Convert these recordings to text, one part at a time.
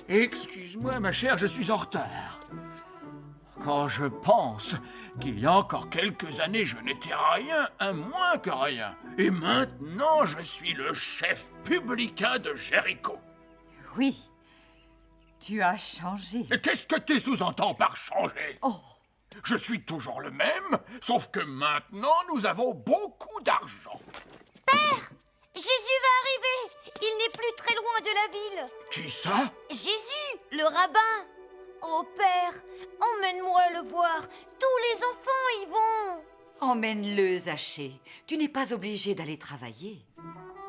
Excuse-moi, ma chère, je suis en retard. Quand je pense qu'il y a encore quelques années, je n'étais rien, un moins que rien. Et maintenant, je suis le chef publicain de Jéricho. Oui, tu as changé. Et qu'est-ce que tu sous-entends par changer? Oh, Je suis toujours le même, sauf que maintenant, nous avons beaucoup d'argent. Père, Jésus va arriver. Il n'est plus très loin de la ville. Qui ça? Jésus, le rabbin. Oh Père, emmène-moi le voir. Tous les enfants y vont. emmène-le, Zachée. Tu n'es pas obligé d'aller travailler.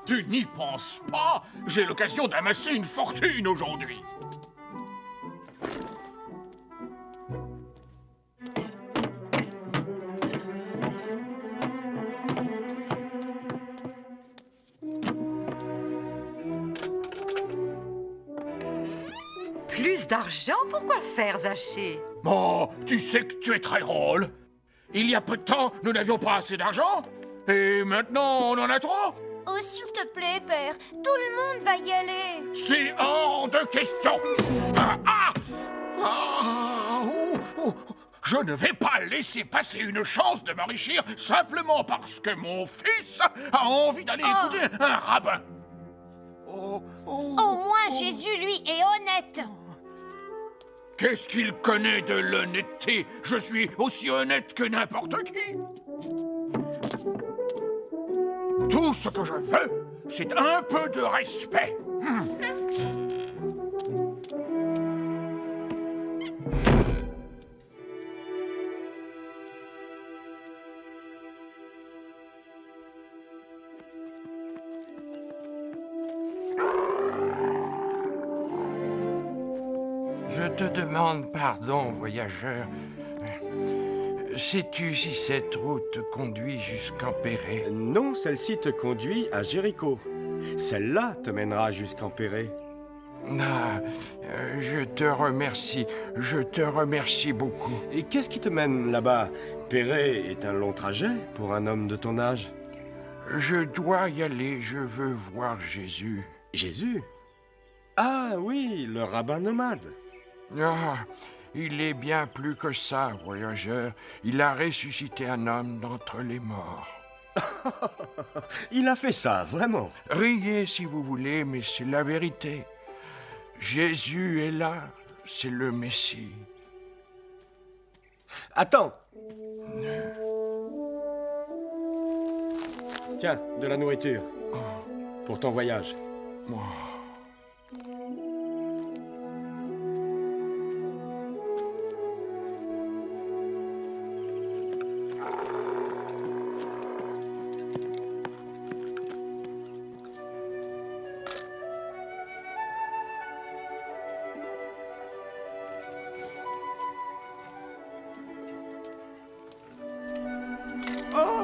Tu n'y penses pas? J'ai l'occasion d'amasser une fortune aujourd'hui. Plus d'argent? Pourquoi faire, Zachée? Oh, tu sais que tu es très drôle. Il y a peu de temps, nous n'avions pas assez d'argent. Et maintenant, on en a trop. Oh, s'il te plaît, Père, tout le monde va y aller. C'est hors de question. Je ne vais pas laisser passer une chance de m'enrichir simplement parce que mon fils a envie d'aller écouter un rabbin. Au moins, Jésus, lui, est honnête. Qu'est-ce qu'il connaît de l'honnêteté? Je suis aussi honnête que n'importe qui. Tout ce que je veux, c'est un peu de respect. Je te demande pardon, voyageur. Sais-tu si cette route conduit jusqu'en Péret? Non, celle-ci te conduit à Jéricho. Celle-là te mènera jusqu'en Péret. Ah, je te remercie beaucoup. Et qu'est-ce qui te mène là-bas? Péret est un long trajet pour un homme de ton âge. Je dois y aller, je veux voir Jésus. Jésus? Ah oui, le rabbin nomade. Ah, il est bien plus que ça, voyageur. Il a ressuscité un homme d'entre les morts. Il a fait ça, vraiment. Riez si vous voulez, mais c'est la vérité. Jésus est là, c'est le Messie. Attends. Tiens, de la nourriture. Pour ton voyage.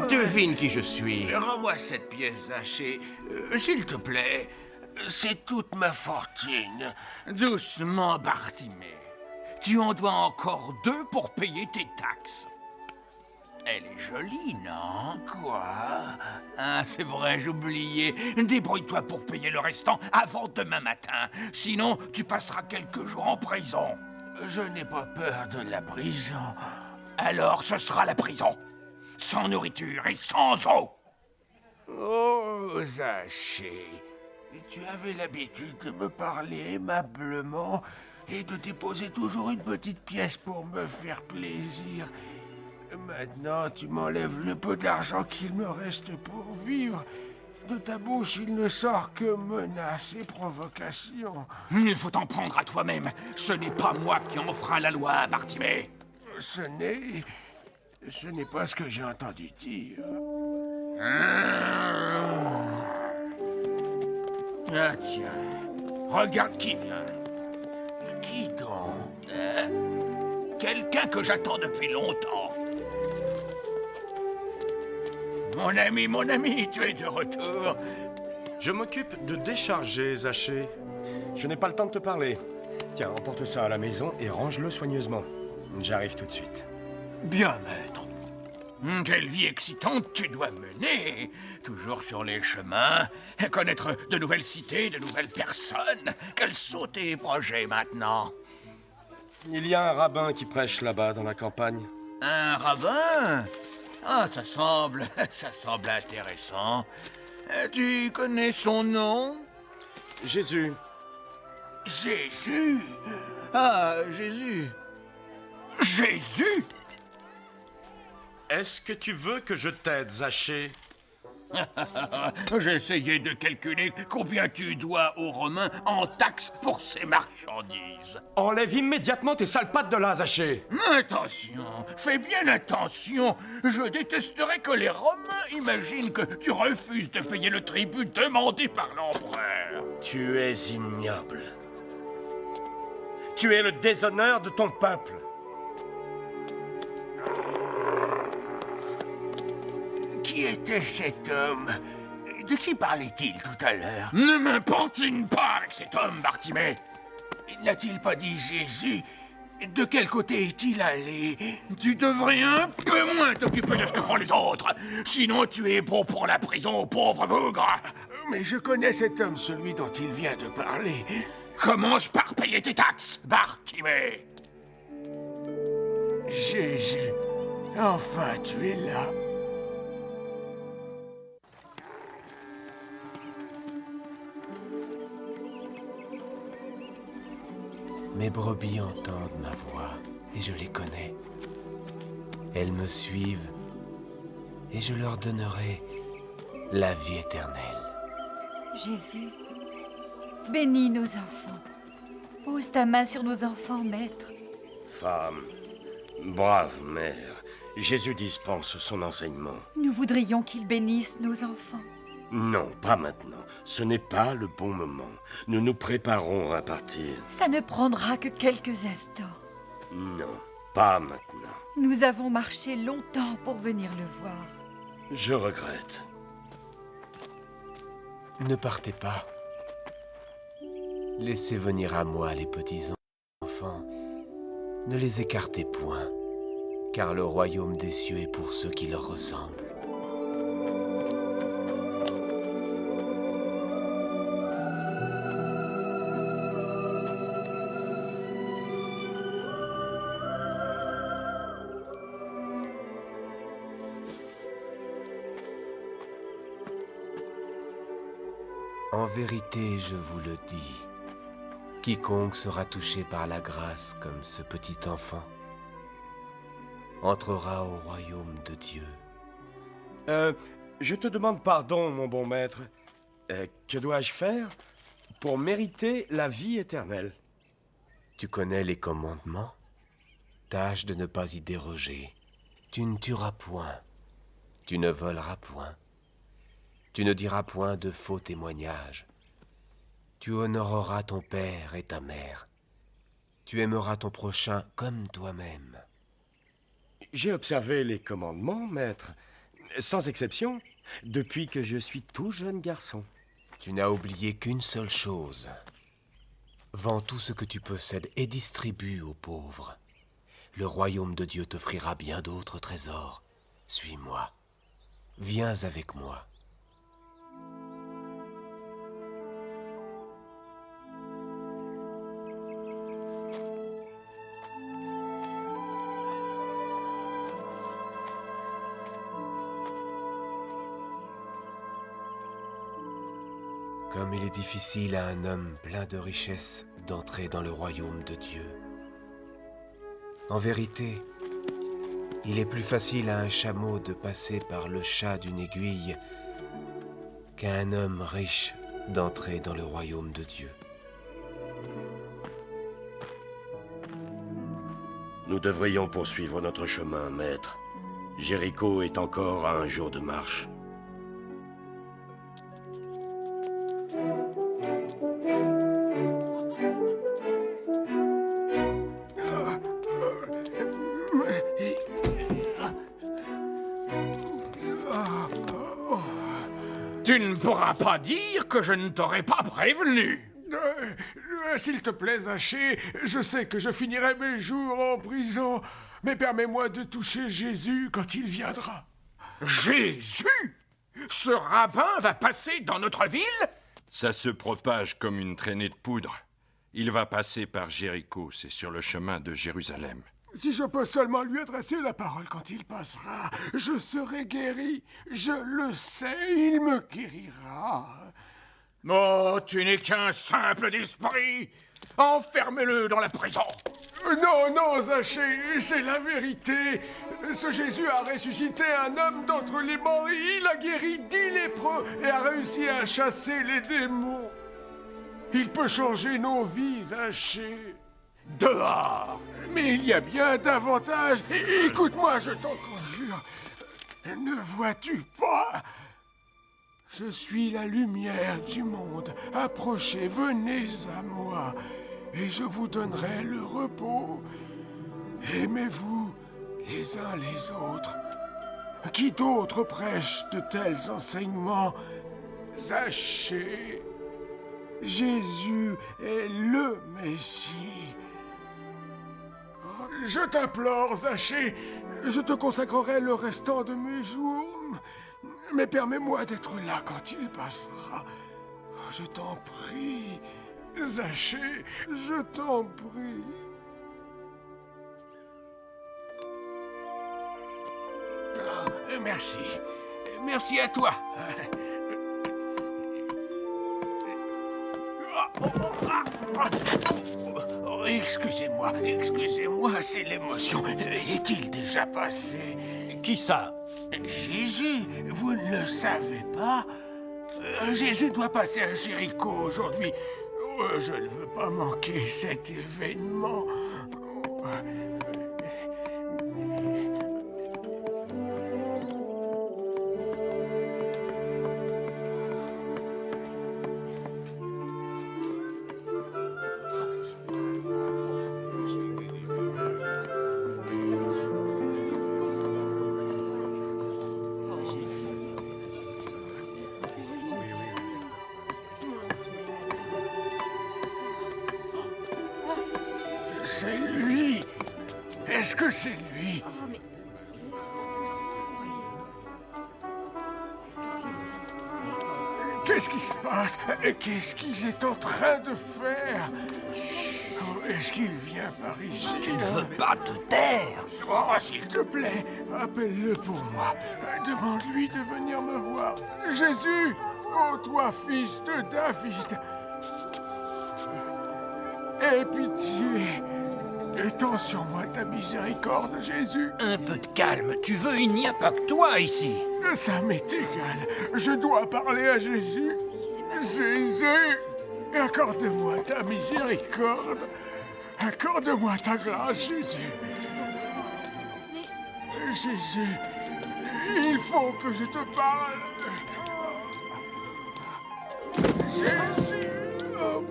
Devine qui je suis. Rends-moi cette pièce, Zachée. S'il te plaît. C'est toute ma fortune. Doucement, Bartimée. Tu en dois encore 2 pour payer tes taxes. Elle est jolie, non? Quoi? Ah, c'est vrai, j'oubliais. Débrouille-toi pour payer le restant avant demain matin. Sinon, tu passeras quelques jours en prison. Je n'ai pas peur de la prison. Alors, ce sera la prison. Sans nourriture et sans eau. Oh, Zachée. Tu avais l'habitude de me parler aimablement et de déposer toujours une petite pièce pour me faire plaisir. Maintenant, tu m'enlèves le peu d'argent qu'il me reste pour vivre. De ta bouche, il ne sort que menaces et provocations. Il faut t'en prendre à toi-même. Ce n'est pas moi qui enfreins la loi, Bartimée. Ce n'est pas ce que j'ai entendu dire. Ah tiens, regarde qui vient. Qui donc? Quelqu'un que j'attends depuis longtemps. Mon ami, tu es de retour. Je m'occupe de décharger, Zachée. Je n'ai pas le temps de te parler. Tiens, emporte ça à la maison et range-le soigneusement. J'arrive tout de suite. Bien, maître. Quelle vie excitante tu dois mener! Toujours sur les chemins, connaître de nouvelles cités, de nouvelles personnes. Quels sont tes projets maintenant? Il y a un rabbin qui prêche là-bas dans la campagne. Un rabbin? Ah, ça semble intéressant. Tu connais son nom? Jésus. Jésus? Ah, Jésus. Jésus? Est-ce que tu veux que je t'aide, Zachée? J'ai essayé de calculer combien tu dois aux Romains en taxes pour ces marchandises. Enlève immédiatement tes sales pattes de là, Zachée. Attention, fais bien attention. Je détesterais que les Romains imaginent que tu refuses de payer le tribut demandé par l'empereur. Tu es ignoble. Tu es le déshonneur de ton peuple. Qui était cet homme? De qui parlait-il tout à l'heure? Ne m'importune pas avec cet homme, Bartimée. N'a-t-il pas dit Jésus? De quel côté est-il allé? Tu devrais un peu moins t'occuper de ce que font les autres. Sinon, tu es bon pour la prison, pauvre bougre. Mais je connais cet homme, celui dont il vient de parler. Commence par payer tes taxes, Bartimée. Jésus, enfin tu es là. Mes brebis entendent ma voix, et je les connais. Elles me suivent, et je leur donnerai la vie éternelle. Jésus, bénis nos enfants. Pose ta main sur nos enfants, maître. Femme, brave mère, Jésus dispense son enseignement. Nous voudrions qu'il bénisse nos enfants. Non, pas maintenant. Ce n'est pas le bon moment. Nous nous préparons à partir. Ça ne prendra que quelques instants. Non, pas maintenant. Nous avons marché longtemps pour venir le voir. Je regrette. Ne partez pas. Laissez venir à moi les petits enfants. Ne les écartez point, car le royaume des cieux est pour ceux qui leur ressemblent. En vérité, je vous le dis, quiconque sera touché par la grâce comme ce petit enfant entrera au royaume de Dieu. Je te demande pardon, mon bon maître. Que dois-je faire pour mériter la vie éternelle? Tu connais les commandements? Tâche de ne pas y déroger. Tu ne tueras point. Tu ne voleras point. Tu ne diras point de faux témoignages. Tu honoreras ton père et ta mère. Tu aimeras ton prochain comme toi-même. J'ai observé les commandements, maître, sans exception, depuis que je suis tout jeune garçon. Tu n'as oublié qu'une seule chose. Vends tout ce que tu possèdes et distribue aux pauvres. Le royaume de Dieu t'offrira bien d'autres trésors. Suis-moi. Viens avec moi. Comme il est difficile à un homme plein de richesses d'entrer dans le royaume de Dieu. En vérité, il est plus facile à un chameau de passer par le chat d'une aiguille qu'à un homme riche d'entrer dans le royaume de Dieu. Nous devrions poursuivre notre chemin, maître. Jéricho est encore à un jour de marche. Tu ne pourras pas dire que je ne t'aurais pas prévenu. S'il te plaît, Zachée, je sais que je finirai mes jours en prison, mais permets-moi de toucher Jésus quand il viendra. Jésus? Ce rabbin va passer dans notre ville? Ça se propage comme une traînée de poudre. Il va passer par Jéricho, c'est sur le chemin de Jérusalem. Si je peux seulement lui adresser la parole quand il passera, je serai guéri. Je le sais, il me guérira. Oh, tu n'es qu'un simple d'esprit. Enfermez-le dans la prison. Non, non, Zachée, c'est la vérité. Ce Jésus a ressuscité un homme d'entre les morts. Il a guéri 10 lépreux et a réussi à chasser les démons. Il peut changer nos vies, Zachée. Dehors! Mais il y a bien davantage. Écoute-moi, je t'en conjure. Ne vois-tu pas? Je suis la lumière du monde. Approchez, venez à moi, et je vous donnerai le repos. Aimez-vous les uns les autres. Qui d'autre prêche de tels enseignements? Zachée, Jésus est le Messie. Je t'implore, Zachée, je te consacrerai le restant de mes jours. Mais permets-moi d'être là quand il passera. Je t'en prie, Zachée, je t'en prie. Merci. Merci à toi. Oh, excusez-moi, c'est l'émotion. Est-il déjà passé? Qui ça? Jésus, vous ne le savez pas? Jésus doit passer à Jéricho aujourd'hui. Je ne veux pas manquer cet événement. C'est lui. Est-ce que c'est lui? Qu'est-ce qui se passe? Qu'est-ce qu'il est en train de faire? Est-ce qu'il vient par ici? Tu ne veux pas te taire? Oh, s'il te plaît, appelle-le pour moi. Demande-lui de venir me voir. Jésus, ô toi, fils de David, aie pitié. Étends sur moi ta miséricorde, Jésus. Un peu de calme. Tu veux, il n'y a pas que toi ici. Ça m'est égal. Je dois parler à Jésus. Jésus, accorde-moi ta miséricorde. Accorde-moi ta grâce, Jésus. Jésus, il faut que je te parle. Jésus. Oh.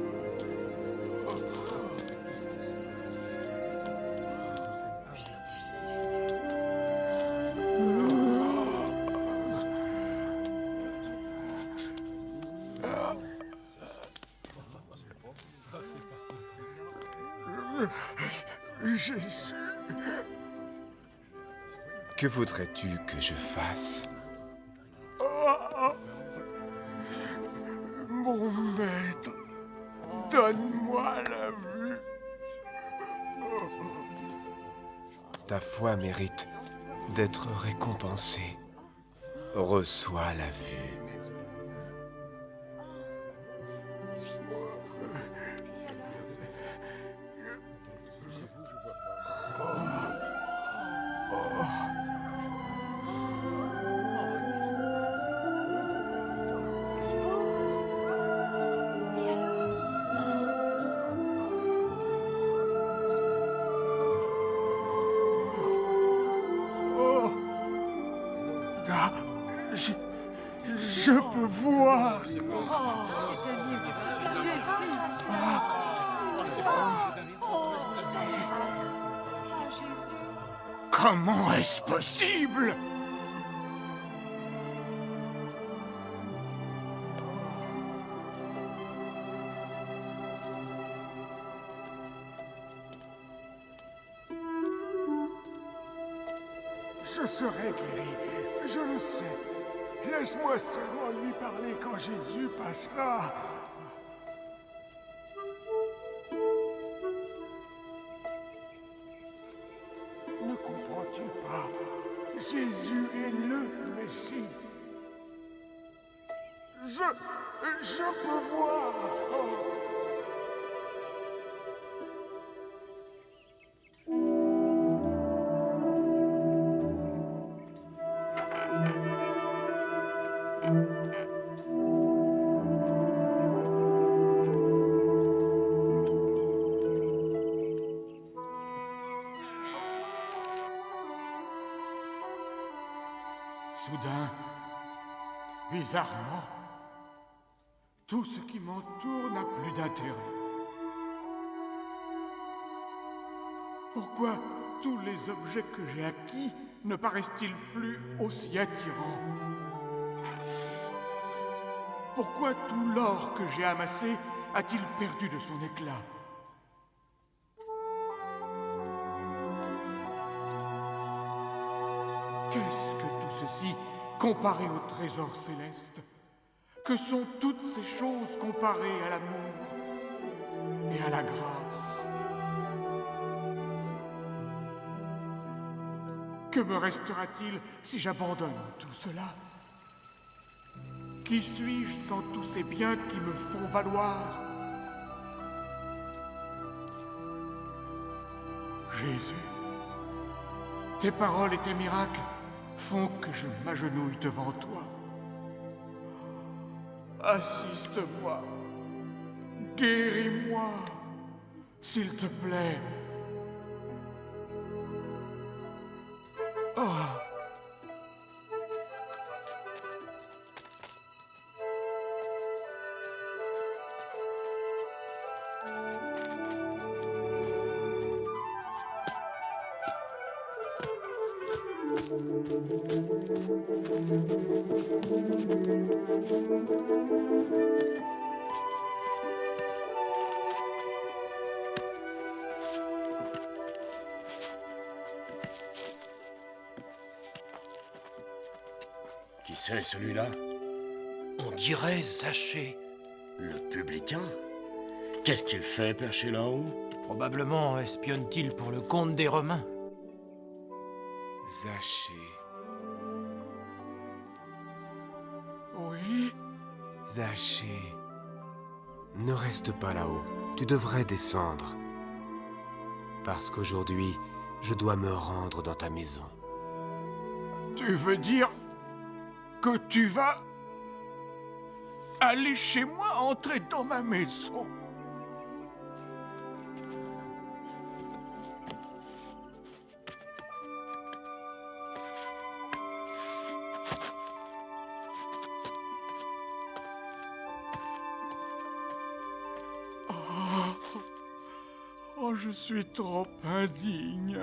Jésus. Que voudrais-tu que je fasse? Mon maître, donne-moi la vue. Ta foi mérite d'être récompensée. Reçois la vue. Ah, je peux voir. Comment est-ce possible? Je serai guéri, je le sais. Laisse-moi seulement lui parler quand Jésus passera. Ne comprends-tu pas? Jésus est le Messie. Je peux voir. Oh. Soudain, bizarrement, tout ce qui m'entoure n'a plus d'intérêt. Pourquoi tous les objets que j'ai acquis ne paraissent-ils plus aussi attirants? Pourquoi tout l'or que j'ai amassé a-t-il perdu de son éclat? Qu'est-ce que tout ceci comparé au trésor céleste? Que sont toutes ces choses comparées à l'amour et à la grâce? Que me restera-t-il si j'abandonne tout cela? Qui suis-je sans tous ces biens qui me font valoir? Jésus, tes paroles et tes miracles font que je m'agenouille devant toi. Assiste-moi, guéris-moi, s'il te plaît. Oh. Qui c'est celui-là? On dirait Zachée. Le publicain? Qu'est-ce qu'il fait perché là-haut? Probablement espionne-t-il pour le compte des Romains. Zachée. Oui? Zachée. Ne reste pas là-haut. Tu devrais descendre. Parce qu'aujourd'hui, je dois me rendre dans ta maison. Tu veux dire que tu vas aller chez moi, entrer dans ma maison? Oh, je suis trop indigne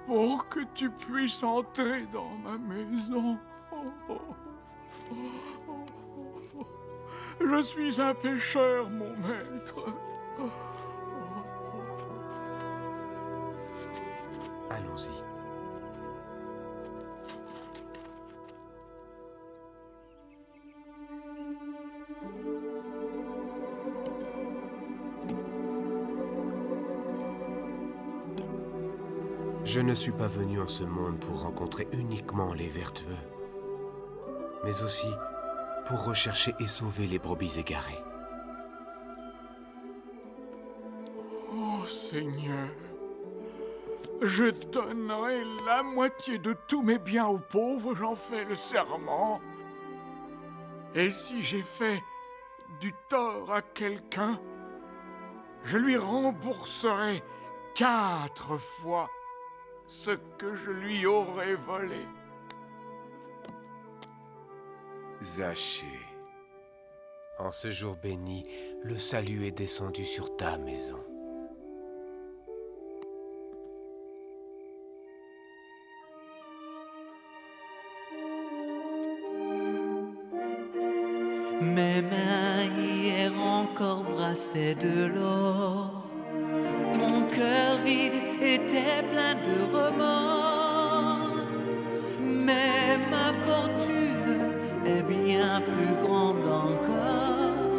pour que tu puisses entrer dans ma maison. Je suis un pécheur, mon maître. Allons-y. Je ne suis pas venu en ce monde pour rencontrer uniquement les vertueux, mais aussi pour rechercher et sauver les brebis égarées. Oh Seigneur, je donnerai la moitié de tous mes biens aux pauvres, j'en fais le serment. Et si j'ai fait du tort à quelqu'un, je lui rembourserai 4 fois ce que je lui aurais volé. Zachée, en ce jour béni, le salut est descendu sur ta maison. Mes mains hier encore brassaient de l'or. Mon cœur vide était plein de remords. mais ma fortune est bien plus grande encore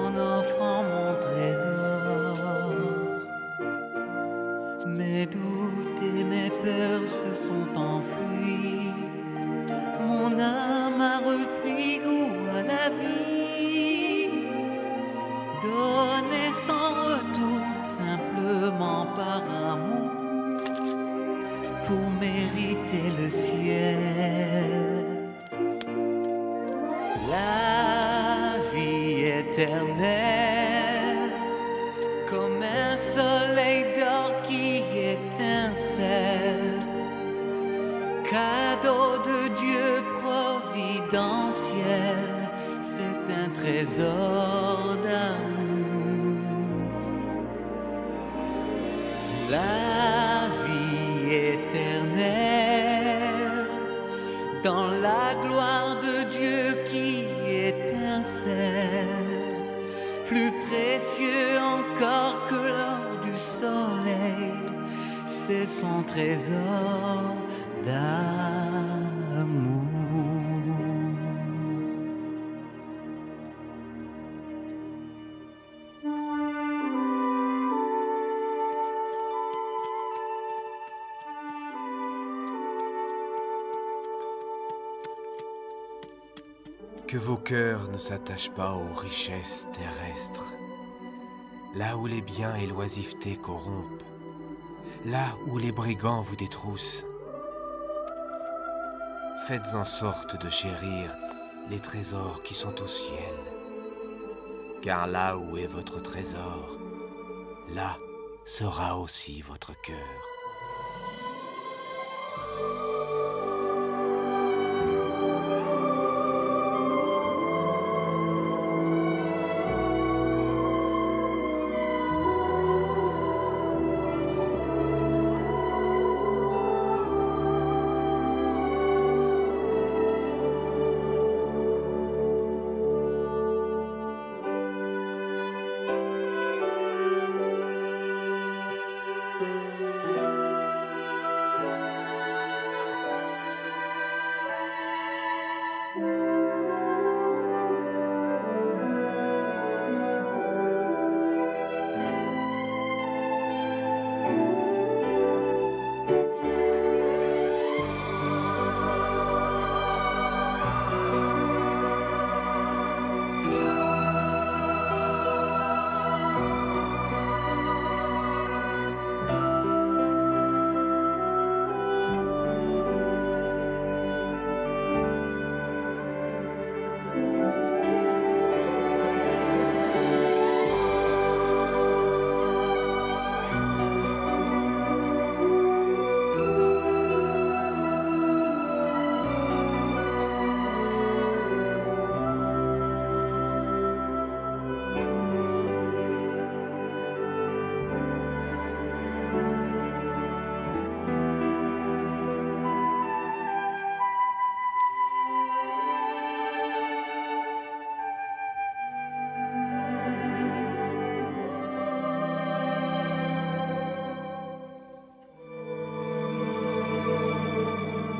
en offrant mon trésor. Mes doutes et mes peurs se sont enfuis. Mon âme a repris goût à la vie. Donner sans retour, simplement par amour, pour mériter le ciel. La vie éternelle, comme un soleil d'or qui étincelle, cadeau de Dieu providentiel, c'est un trésor d'amour. La vie éternelle, dans la gloire de Dieu qui étincelle, plus précieux encore que l'or du soleil, c'est son trésor d'amour. Que vos cœurs ne s'attachent pas aux richesses terrestres, là où les biens et l'oisiveté corrompent, là où les brigands vous détroussent. Faites en sorte de chérir les trésors qui sont au ciel, car là où est votre trésor, là sera aussi votre cœur.